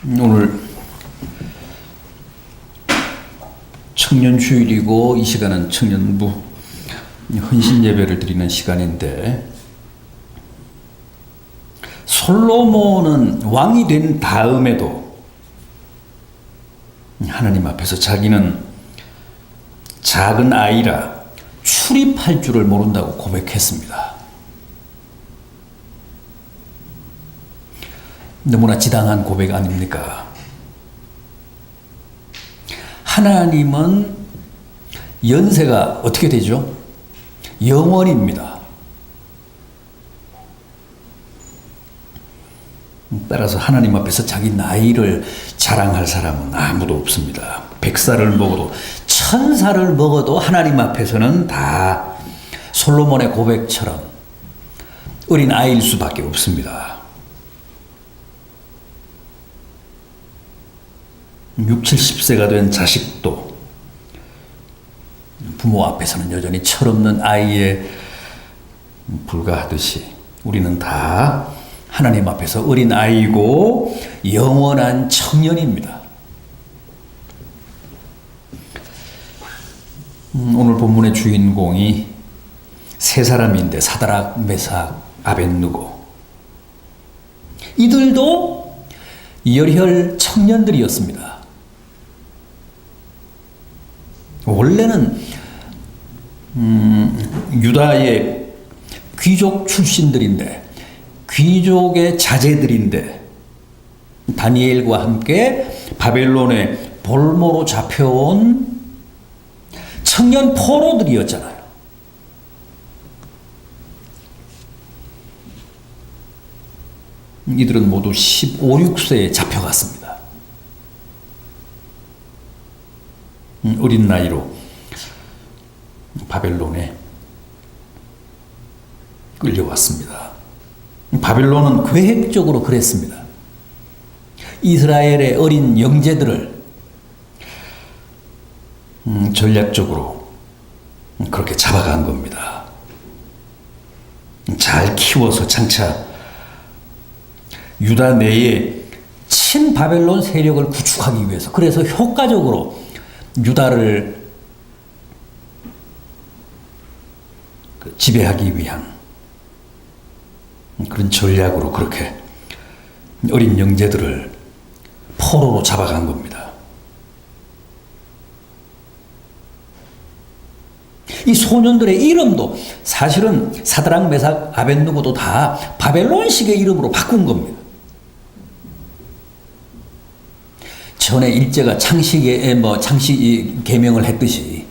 오늘 청년주일이고 이 시간은 청년부 헌신 예배를 드리는 시간인데, 솔로몬은 왕이 된 다음에도 하나님 앞에서 자기는 작은 아이라 출입할 줄을 모른다고 고백했습니다. 너무나 지당한 고백 아닙니까? 하나님은 연세가 어떻게 되죠? 영원입니다. 따라서 하나님 앞에서 자기 나이를 자랑할 사람은 아무도 없습니다. 100살을 먹어도 1000살을 먹어도 하나님 앞에서는 다 솔로몬의 고백처럼 어린 아이일 수밖에 없습니다. 60, 70세가 된 자식도 부모 앞에서는 여전히 철없는 아이에 불과하듯이 우리는 다 하나님 앞에서 어린 아이고 영원한 청년입니다. 오늘 본문의 주인공이 세 사람인데, 사드락, 메삭, 아벳느고. 이들도 열혈 청년들이었습니다. 원래는 유다의 귀족 출신들인데, 귀족의 자제들인데, 다니엘과 함께 바벨론의 볼모로 잡혀온 청년 포로들이었잖아요. 이들은 모두 15, 16세에 잡혀갔습니다. 어린 나이로 바벨론에 끌려왔습니다. 바벨론은 계획적으로 그랬습니다. 이스라엘의 어린 영재들을 전략적으로 그렇게 잡아간 겁니다. 잘 키워서 장차 유다 내에 친바벨론 세력을 구축하기 위해서, 그래서 효과적으로 유다를 지배하기 위한 그런 전략으로 그렇게 어린 영재들을 포로로 잡아간 겁니다. 이 소년들의 이름도 사실은 사드락, 메삭, 아벳느고도 다 바벨론식의 이름으로 바꾼 겁니다. 전에 일제가 창씨 개명을 했듯이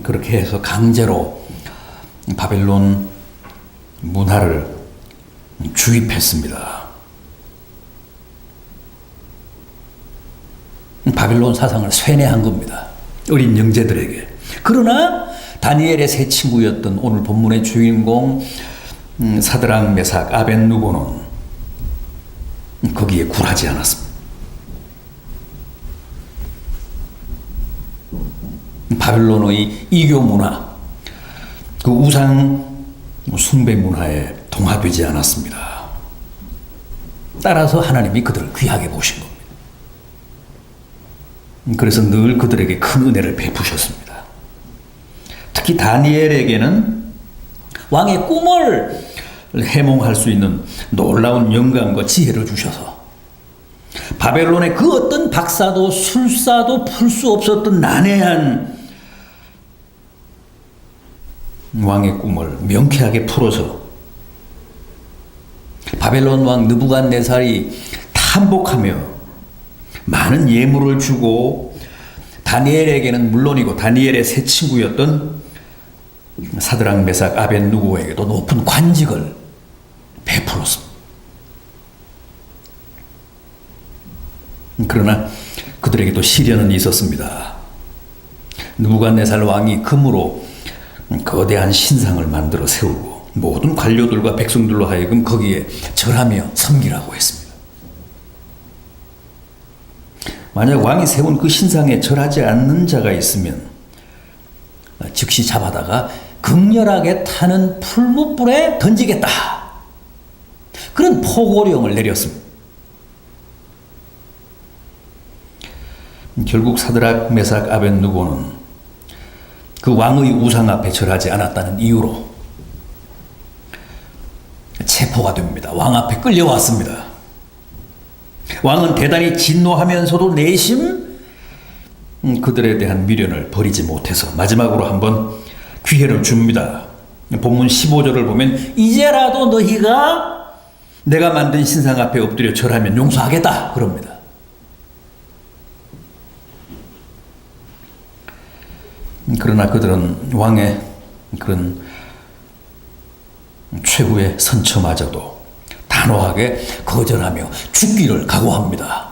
그렇게 해서 강제로 바벨론 문화를 주입했습니다. 바벨론 사상을 쇠뇌한 겁니다. 어린 영재들에게. 그러나 다니엘의 세 친구였던 오늘 본문의 주인공 사드락, 메삭, 아벳느고는 거기에 굴하지 않았습니다. 바벨론의 이교 문화, 그 우상 숭배 문화에 동화되지 않았습니다. 따라서 하나님이 그들을 귀하게 보신 겁니다. 그래서 늘 그들에게 큰 은혜를 베푸셨습니다. 특히 다니엘에게는 왕의 꿈을 해몽할 수 있는 놀라운 영감과 지혜를 주셔서 바벨론의 그 어떤 박사도 술사도 풀 수 없었던 난해한 왕의 꿈을 명쾌하게 풀어서 바벨론 왕 느부갓네살이 탐복하며 많은 예물을 주고, 다니엘에게는 물론이고 다니엘의 세 친구였던 사드락, 메삭, 아벳느고에게도 높은 관직을 베풀었습니다. 그러나 그들에게도 시련은 있었습니다. 느부갓네살 왕이 금으로 거대한 신상을 만들어 세우고 모든 관료들과 백성들로 하여금 거기에 절하며 섬기라고 했습니다. 만약 왕이 세운 그 신상에 절하지 않는 자가 있으면 즉시 잡아다가 극렬하게 타는 풀무불에 던지겠다. 그런 포고령을 내렸습니다. 결국 사드락, 메삭, 아벳느고는 그 왕의 우상 앞에 절하지 않았다는 이유로 체포가 됩니다. 왕 앞에 끌려왔습니다. 왕은 대단히 진노하면서도 내심 그들에 대한 미련을 버리지 못해서 마지막으로 한번 기회를 줍니다. 본문 15절을 보면 이제라도 너희가 내가 만든 신상 앞에 엎드려 절하면 용서하겠다 그럽니다. 그러나 그들은 왕의 그런 최후의 선처마저도 단호하게 거절하며 죽기를 각오합니다.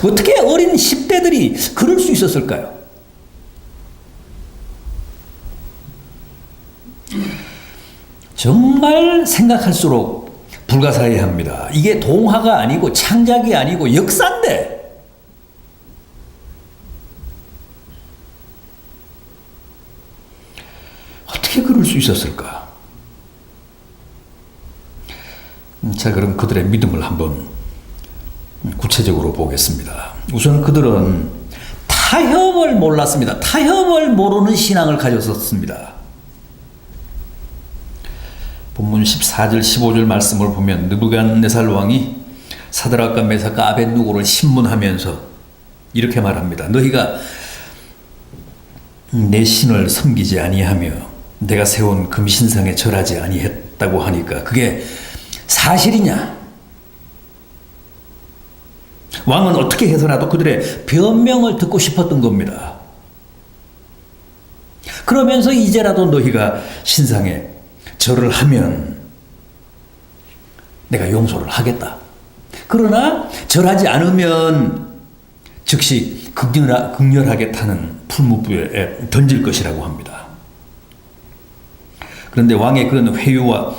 어떻게 어린 10대들이 그럴 수 있었을까요? 정말 생각할수록 불가사의합니다. 이게 동화가 아니고 창작이 아니고 역사인데 어떻게 그럴 수 있었을까? 자, 그럼 그들의 믿음을 한번 구체적으로 보겠습니다. 우선 그들은 타협을 몰랐습니다. 타협을 모르는 신앙을 가졌었습니다. 본문 14절 15절 말씀을 보면 느부갓네살 왕이 사드락과 메삭과 아벳느고를 신문하면서 이렇게 말합니다. 너희가 내 신을 섬기지 아니하며 내가 세운 금신상에 절하지 아니했다고 하니까 그게 사실이냐? 왕은 어떻게 해서라도 그들의 변명을 듣고 싶었던 겁니다. 그러면서 이제라도 너희가 신상에 절을 하면 내가 용서를 하겠다. 그러나 절하지 않으면 즉시 극렬하게 타는 풀무불에 던질 것이라고 합니다. 그런데 왕의 그런 회유와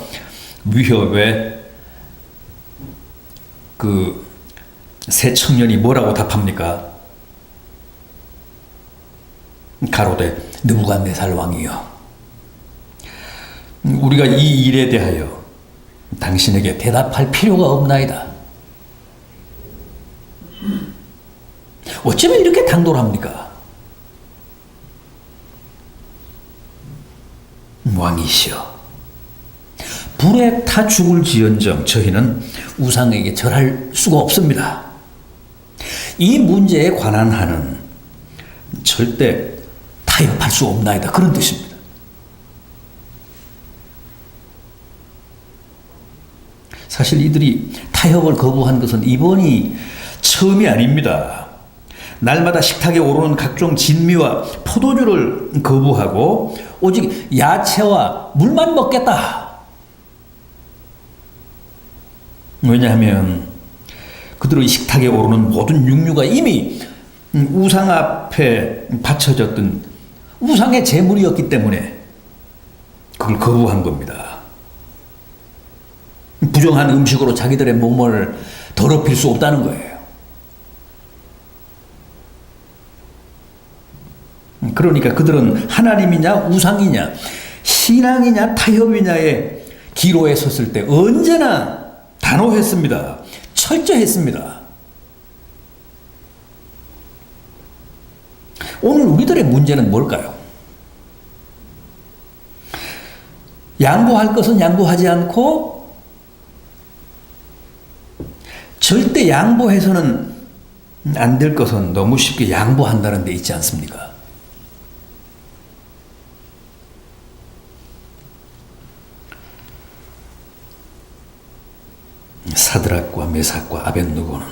위협에 그 새 청년이 뭐라고 답합니까? 가로되 느부갓네살 왕이여, 우리가 이 일에 대하여 당신에게 대답할 필요가 없나이다. 어쩌면 이렇게 당돌합니까? 왕이시여, 불에 타 죽을지언정 저희는 우상에게 절할 수가 없습니다. 이 문제에 관한 한은 절대 타협할 수 없나이다. 그런 뜻입니다. 사실 이들이 타협을 거부한 것은 이번이 처음이 아닙니다. 날마다 식탁에 오르는 각종 진미와 포도주를 거부하고 오직 야채와 물만 먹겠다. 왜냐하면 그들의 식탁에 오르는 모든 육류가 이미 우상 앞에 바쳐졌던 우상의 제물이었기 때문에 그걸 거부한 겁니다. 부정한 음식으로 자기들의 몸을 더럽힐 수 없다는 거예요. 그러니까 그들은 하나님이냐 우상이냐 신앙이냐 타협이냐의 기로에 섰을 때 언제나 단호했습니다. 철저했습니다. 오늘 우리들의 문제는 뭘까요? 양보할 것은 양보하지 않고 절대 양보해서는 안 될 것은 너무 쉽게 양보한다는 데 있지 않습니까? 사드락과 메삭과 아벳느고는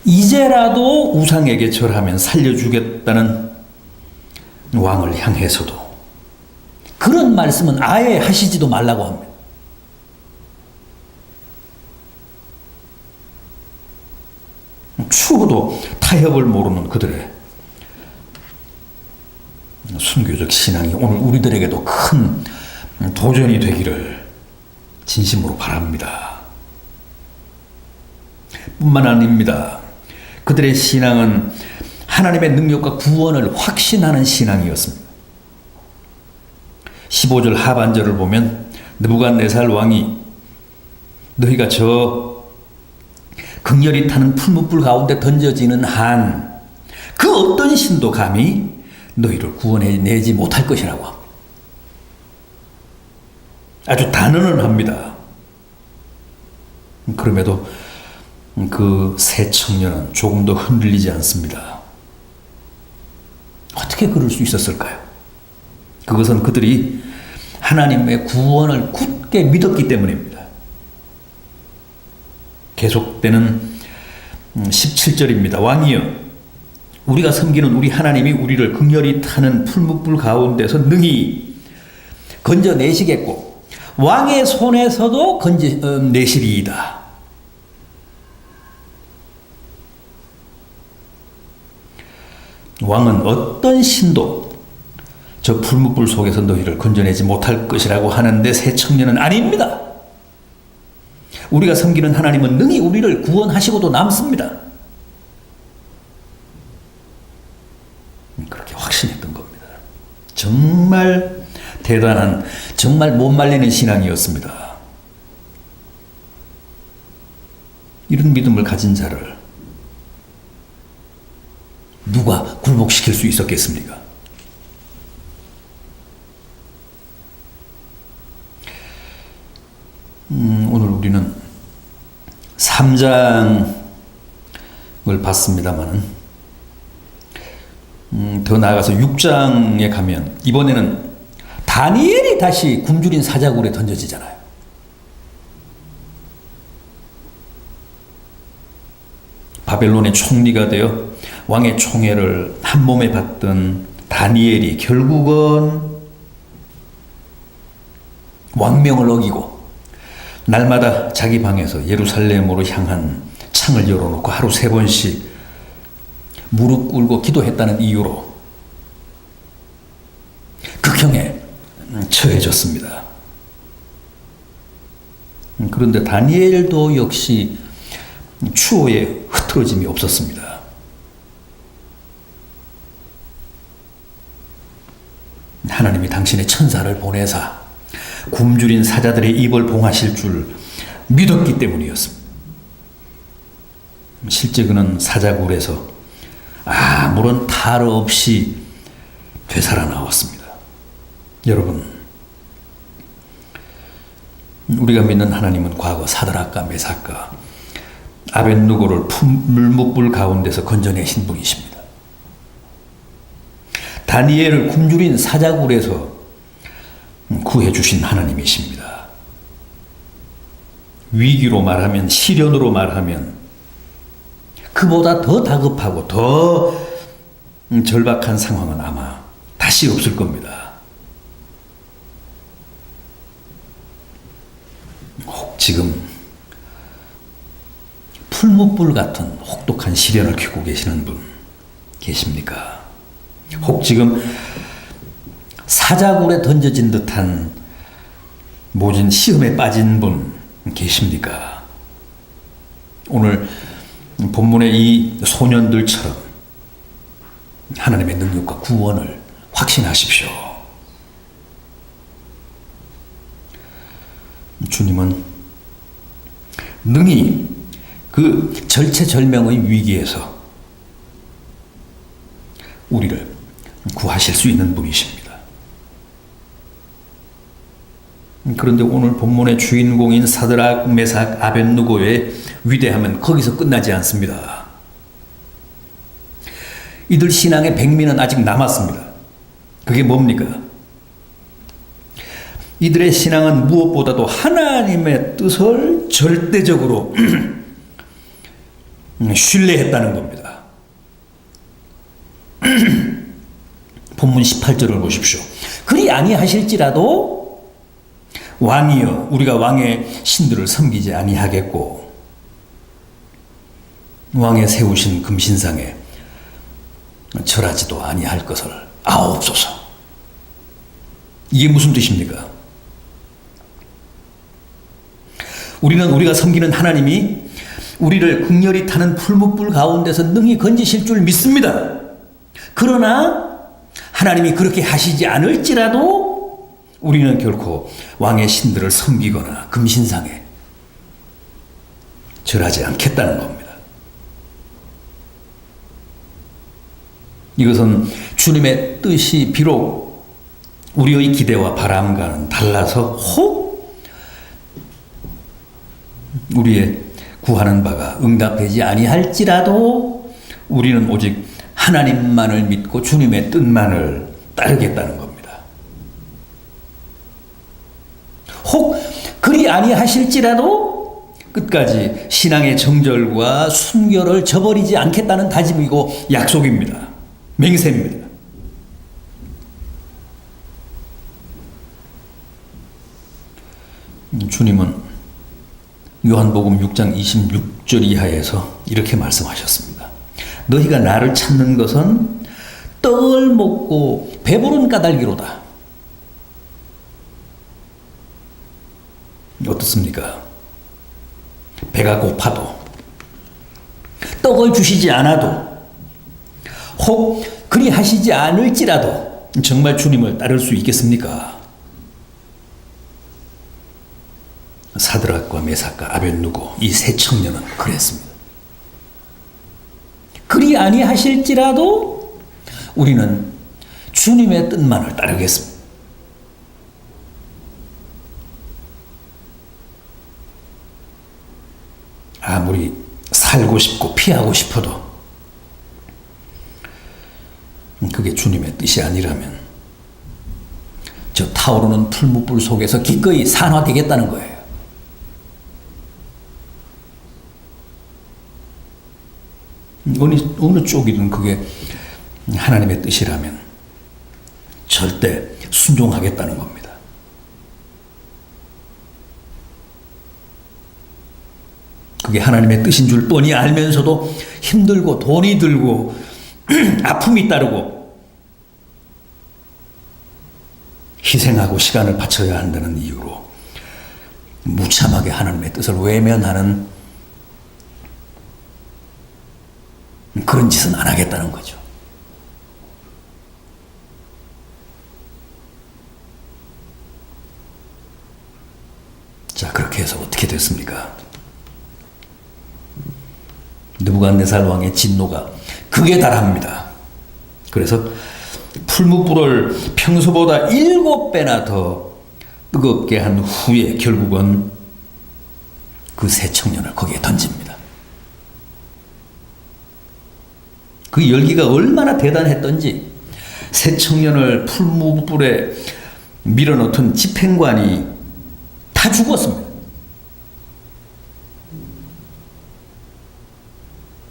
이제라도 우상에게 절하면 살려주겠다는 왕을 향해서도 그런 말씀은 아예 하시지도 말라고 합니다. 추호도 타협을 모르는 그들의 순교적 신앙이 오늘 우리들에게도 큰 도전이 되기를 진심으로 바랍니다. 뿐만 아닙니다. 그들의 신앙은 하나님의 능력과 구원을 확신하는 신앙이었습니다. 15절 하반절을 보면 느부갓네살 왕이 너희가 저 극렬히 타는 풀무불 가운데 던져지는 한 그 어떤 신도 감히 너희를 구원해내지 못할 것이라고 합니다. 아주 단언을 합니다. 그럼에도 그 세 청년은 조금 더 흔들리지 않습니다. 어떻게 그럴 수 있었을까요? 그것은 그들이 하나님의 구원을 굳게 믿었기 때문입니다. 계속되는 17절입니다. 왕이여, 우리가 섬기는 우리 하나님이 우리를 극렬히 타는 풀무불 가운데서 능히 건져내시겠고 왕의 손에서도 건져내시리이다. 왕은 어떤 신도 저 풀무불 속에서 너희를 건져내지 못할 것이라고 하는데 세 청년은 아닙니다. 우리가 섬기는 하나님은 능히 우리를 구원하시고도 남습니다. 그렇게 확신했던 겁니다. 정말 대단한, 정말 못 말리는 신앙이었습니다. 이런 믿음을 가진 자를 누가 굴복시킬 수 있었겠습니까? 오늘 우리는 3장을 봤습니다만은 더 나아가서 6장에 가면 이번에는 다니엘이 다시 굶주린 사자굴에 던져지잖아요. 바벨론의 총리가 되어 왕의 총애를 한 몸에 받던 다니엘이 결국은 왕명을 어기고 날마다 자기 방에서 예루살렘으로 향한 창을 열어놓고 하루 3번씩 무릎 꿇고 기도했다는 이유로 극형에 처해졌습니다. 그런데 다니엘도 역시 추호에 흐트러짐이 없었습니다. 하나님이 당신의 천사를 보내사 굶주린 사자들의 입을 봉하실 줄 믿었기 때문이었습니다. 실제 그는 사자굴에서 아무런 탈 없이 되살아나왔습니다. 여러분, 우리가 믿는 하나님은 과거 사드락과 메삭과 아벳느고를 풀무불 가운데서 건져내신 분이십니다. 다니엘을 굶주린 사자굴에서 구해주신 하나님이십니다. 위기로 말하면, 시련으로 말하면 그보다 더 다급하고 더 절박한 상황은 아마 다시 없을 겁니다. 혹 지금 풀무불 같은 혹독한 시련을 겪고 계시는 분 계십니까? 혹 지금 사자굴에 던져진 듯한 모진 시험에 빠진 분 계십니까? 오늘 본문의 이 소년들처럼 하나님의 능력과 구원을 확신하십시오. 주님은 능히 그 절체절명의 위기에서 우리를 구하실 수 있는 분이십니다. 그런데 오늘 본문의 주인공인 사드락, 메삭, 아벳느고의 위대함은 거기서 끝나지 않습니다. 이들 신앙의 백미는 아직 남았습니다. 그게 뭡니까? 이들의 신앙은 무엇보다도 하나님의 뜻을 절대적으로 신뢰했다는 겁니다. 본문 18절을 보십시오. 그리 아니하실지라도 왕이여, 우리가 왕의 신들을 섬기지 아니하겠고 왕의 세우신 금신상에 절하지도 아니할 것을 아옵소서. 이게 무슨 뜻입니까? 우리가 섬기는 하나님이 우리를 극렬히 타는 풀무불 가운데서 능히 건지실 줄 믿습니다. 그러나 하나님이 그렇게 하시지 않을지라도 우리는 결코 왕의 신들을 섬기거나 금신상에 절하지 않겠다는 겁니다. 이것은 주님의 뜻이 비록 우리의 기대와 바람과는 달라서 혹 우리의 구하는 바가 응답되지 아니할지라도 우리는 오직 하나님만을 믿고 주님의 뜻만을 따르겠다는 겁니다. 혹 그리 아니하실지라도 끝까지 신앙의 정절과 순결을 저버리지 않겠다는 다짐이고 약속입니다. 맹세입니다. 주님은 요한복음 6장 26절 이하에서 이렇게 말씀하셨습니다. 너희가 나를 찾는 것은 떡을 먹고 배부른 까닭이로다. 어떻습니까? 배가 고파도 떡을 주시지 않아도 혹 그리 하시지 않을지라도 정말 주님을 따를 수 있겠습니까? 사드락과 메삭과 아벳누고 이 세 청년은 그랬습니다. 그리 아니하실지라도 우리는 주님의 뜻만을 따르겠습니다. 아무리 살고 싶고 피하고 싶어도 그게 주님의 뜻이 아니라면 저 타오르는 풀무불 속에서 기꺼이 산화되겠다는 거예요. 어느 쪽이든 그게 하나님의 뜻이라면 절대 순종하겠다는 겁니다. 그게 하나님의 뜻인 줄 뻔히 알면서도 힘들고 돈이 들고 아픔이 따르고 희생하고 시간을 바쳐야 한다는 이유로 무참하게 하나님의 뜻을 외면하는 그런 짓은 안 하겠다는 거죠. 자, 그렇게 해서 어떻게 됐습니까? 느부갓네살 왕의 진노가 극에 달합니다. 그래서 풀무불을 평소보다 7배나 더 뜨겁게 한 후에 결국은 그 세 청년을 거기에 던집니다. 그 열기가 얼마나 대단했던지 세 청년을 풀무불에 밀어넣던 집행관이 다 죽었습니다.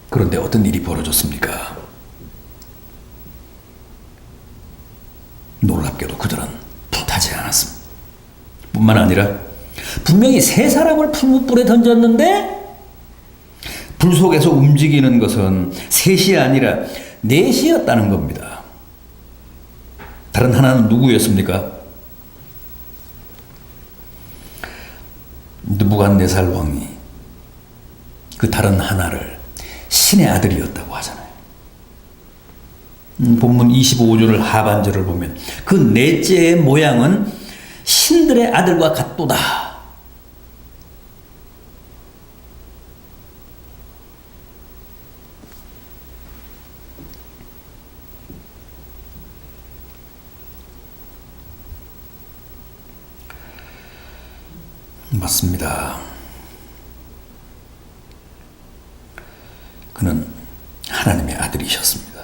그런데 어떤 일이 벌어졌습니까? 놀랍게도 그들은 불타지 않았습니다. 뿐만 아니라 분명히 세 사람을 풀무불에 던졌는데 불 속에서 움직이는 것은 셋이 아니라 넷이었다는 겁니다. 다른 하나는 누구였습니까? 느부갓네살 왕이 그 다른 하나를 신의 아들이었다고 하잖아요. 본문 25절을 하반절을 보면 그 넷째의 모양은 신들의 아들과 같도다. 맞습니다. 그는 하나님의 아들이셨습니다.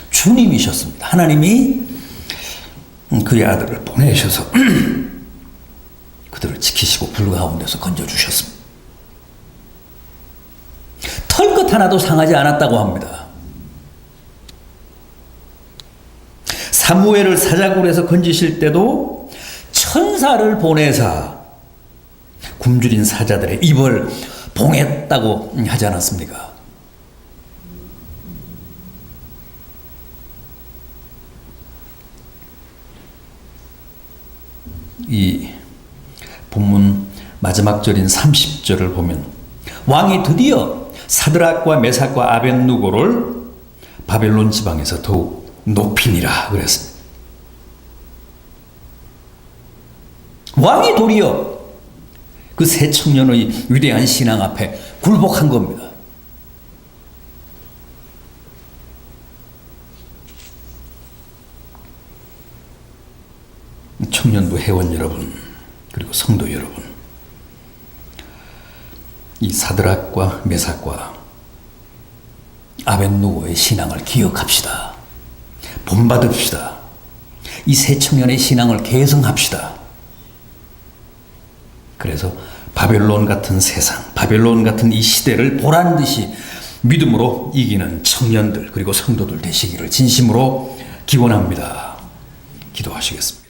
주님이셨습니다. 하나님이 그의 아들을 보내셔서 그들을 지키시고 불 가운데서 건져주셨습니다. 털끝 하나도 상하지 않았다고 합니다. 사무엘을 사자굴에서 건지실 때도 천사를 보내사 굶주린 사자들의 입을 봉했다고 하지 않았습니까? 이 본문 마지막 절인 30절을 보면 왕이 드디어 사드락과 메삭과 아벳누고를 바벨론 지방에서 더욱 높이니라 그랬습니다. 왕이 도리어 그 새 청년의 위대한 신앙 앞에 굴복한 겁니다. 청년부 회원 여러분, 그리고 성도 여러분, 이 사드락과 메삭과 아벳노고의 신앙을 기억합시다. 본받읍시다. 이 새 청년의 신앙을 계승합시다. 그래서 바벨론 같은 세상, 바벨론 같은 이 시대를 보란 듯이 믿음으로 이기는 청년들 그리고 성도들 되시기를 진심으로 기원합니다. 기도하시겠습니다.